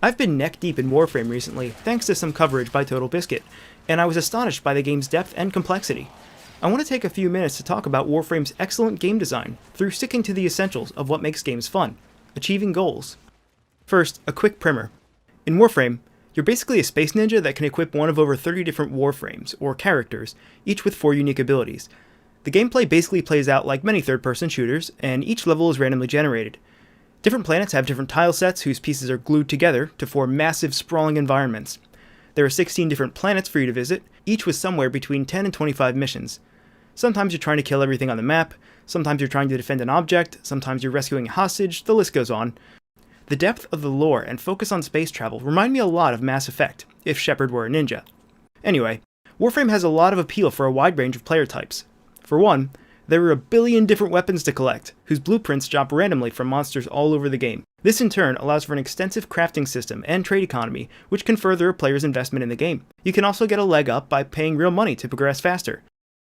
I've been neck deep in Warframe recently, thanks to some coverage by Total Biscuit, and I was astonished by the game's depth and complexity. I want to take a few minutes to talk about Warframe's excellent game design through sticking to the essentials of what makes games fun, achieving goals. First, a quick primer. In Warframe, you're basically a space ninja that can equip one of over 30 different Warframes, or characters, each with 4 unique abilities. The gameplay basically plays out like many third-person shooters, and each level is randomly generated. Different planets have different tile sets whose pieces are glued together to form massive, sprawling environments. There are 16 different planets for you to visit, each with somewhere between 10 and 25 missions. Sometimes you're trying to kill everything on the map, sometimes you're trying to defend an object, sometimes you're rescuing a hostage, the list goes on. The depth of the lore and focus on space travel remind me a lot of Mass Effect, if Shepard were a ninja. Anyway, Warframe has a lot of appeal for a wide range of player types. For one, there are a billion different weapons to collect, whose blueprints drop randomly from monsters all over the game. This in turn allows for an extensive crafting system and trade economy, which can further a player's investment in the game. You can also get a leg up by paying real money to progress faster.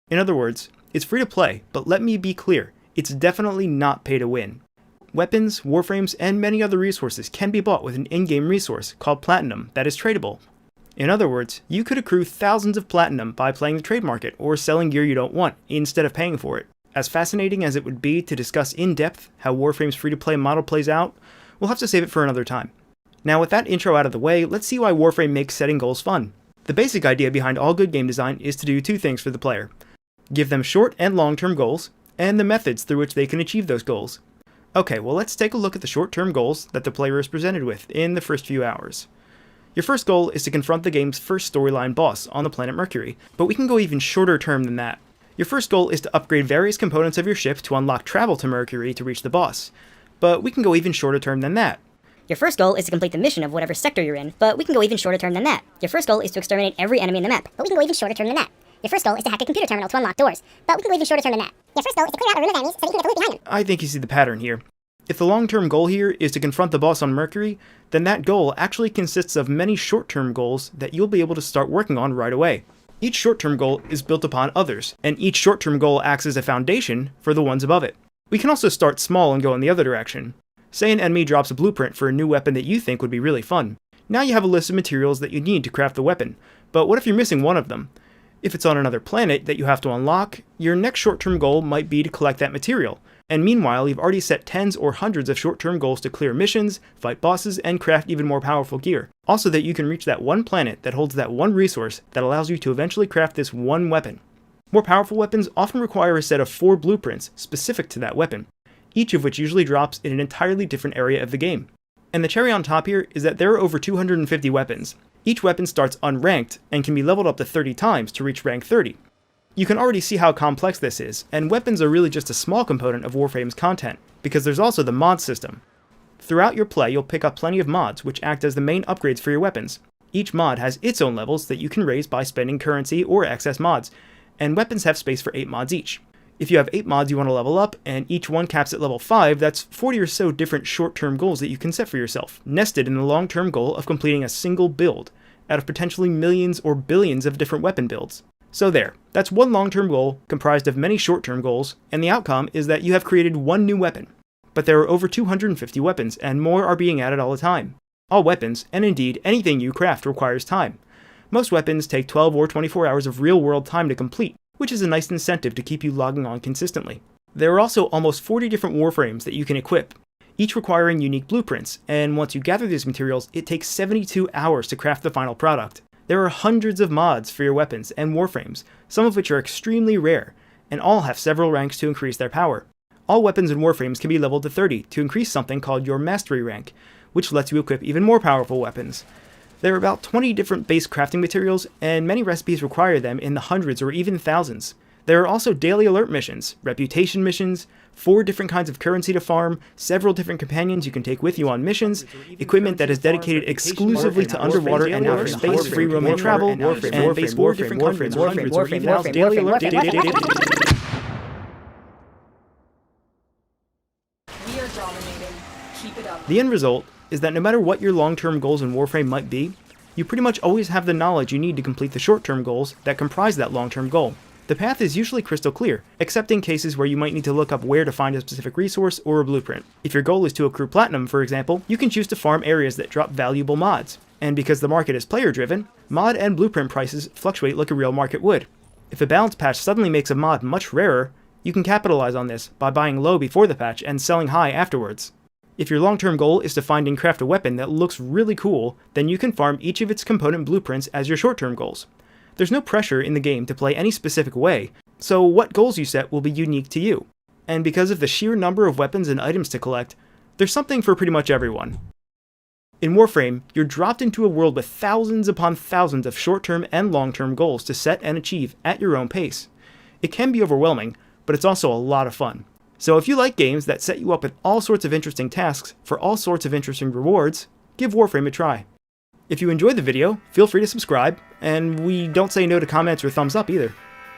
In other words, it's free to play, but let me be clear, it's definitely not pay to win. Weapons, warframes, and many other resources can be bought with an in-game resource called Platinum that is tradable. In other words, you could accrue thousands of Platinum by playing the trade market or selling gear you don't want instead of paying for it. As fascinating as it would be to discuss in depth how Warframe's free-to-play model plays out, we'll have to save it for another time. Now with that intro out of the way, let's see why Warframe makes setting goals fun. The basic idea behind all good game design is to do 2 things for the player. Give them short and long-term goals, and the methods through which they can achieve those goals. Okay, well let's take a look at the short-term goals that the player is presented with in the first few hours. Your first goal is to confront the game's first storyline boss on the planet Mercury, but we can go even shorter term than that. Your first goal is to upgrade various components of your ship to unlock travel to Mercury to reach the boss, but we can go even shorter term than that. Your first goal is to complete the mission of whatever sector you're in, but we can go even shorter term than that. Your first goal is to exterminate every enemy in the map, but we can go even shorter term than that. Your first goal is to hack a computer terminal to unlock doors, but we can go even shorter term than that. Your first goal is to clear out a room of enemies so that you can get the loot behind them. I think you see the pattern here. If the long-term goal here is to confront the boss on Mercury, then that goal actually consists of many short-term goals that you'll be able to start working on right away. Each short-term goal is built upon others, and each short-term goal acts as a foundation for the ones above it. We can also start small and go in the other direction. Say an enemy drops a blueprint for a new weapon that you think would be really fun. Now you have a list of materials that you need to craft the weapon, but what if you're missing one of them? If it's on another planet that you have to unlock, your next short-term goal might be to collect that material. And meanwhile, you've already set tens or hundreds of short-term goals to clear missions, fight bosses, and craft even more powerful gear. Also that you can reach that one planet that holds that one resource that allows you to eventually craft this one weapon. More powerful weapons often require a set of 4 blueprints specific to that weapon, each of which usually drops in an entirely different area of the game. And the cherry on top here is that there are over 250 weapons. Each weapon starts unranked and can be leveled up to 30 times to reach rank 30. You can already see how complex this is, and weapons are really just a small component of Warframe's content, because there's also the mod system. Throughout your play, you'll pick up plenty of mods, which act as the main upgrades for your weapons. Each mod has its own levels that you can raise by spending currency or excess mods, and weapons have space for 8 mods each. If you have 8 mods you want to level up, and each one caps at level 5, that's 40 or so different short-term goals that you can set for yourself, nested in the long-term goal of completing a single build, out of potentially millions or billions of different weapon builds. So there, that's one long-term goal comprised of many short-term goals, and the outcome is that you have created one new weapon. But there are over 250 weapons, and more are being added all the time. All weapons, and indeed anything you craft, requires time. Most weapons take 12 or 24 hours of real-world time to complete, which is a nice incentive to keep you logging on consistently. There are also almost 40 different warframes that you can equip, each requiring unique blueprints, and once you gather these materials, it takes 72 hours to craft the final product. There are hundreds of mods for your weapons and warframes, some of which are extremely rare, and all have several ranks to increase their power. All weapons and warframes can be leveled to 30 to increase something called your mastery rank, which lets you equip even more powerful weapons. There are about 20 different base crafting materials, and many recipes require them in the hundreds or even thousands. There are also daily alert missions, reputation missions, 4 different kinds of currency to farm, several different companions you can take with you on missions, equipment that is dedicated exclusively to underwater and outer space, free roam and travel, and base 4 different countries, hundreds or even thousands daily alert. We are dominating. Keep it up. The end result is that no matter what your long-term goals in Warframe might be, you pretty much always have the knowledge you need to complete the short-term goals that comprise that long-term goal. The path is usually crystal clear, except in cases where you might need to look up where to find a specific resource or a blueprint. If your goal is to accrue platinum, for example, you can choose to farm areas that drop valuable mods. And because the market is player-driven, mod and blueprint prices fluctuate like a real market would. If a balance patch suddenly makes a mod much rarer, you can capitalize on this by buying low before the patch and selling high afterwards. If your long-term goal is to find and craft a weapon that looks really cool, then you can farm each of its component blueprints as your short-term goals. There's no pressure in the game to play any specific way, so what goals you set will be unique to you. And because of the sheer number of weapons and items to collect, there's something for pretty much everyone. In Warframe, you're dropped into a world with thousands upon thousands of short-term and long-term goals to set and achieve at your own pace. It can be overwhelming, but it's also a lot of fun. So if you like games that set you up with all sorts of interesting tasks for all sorts of interesting rewards, give Warframe a try. If you enjoyed the video, feel free to subscribe, and we don't say no to comments or thumbs up either.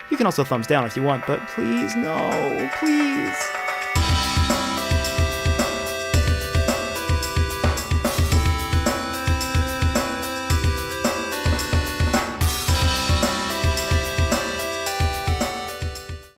You can also thumbs down if you want, but please, no, please.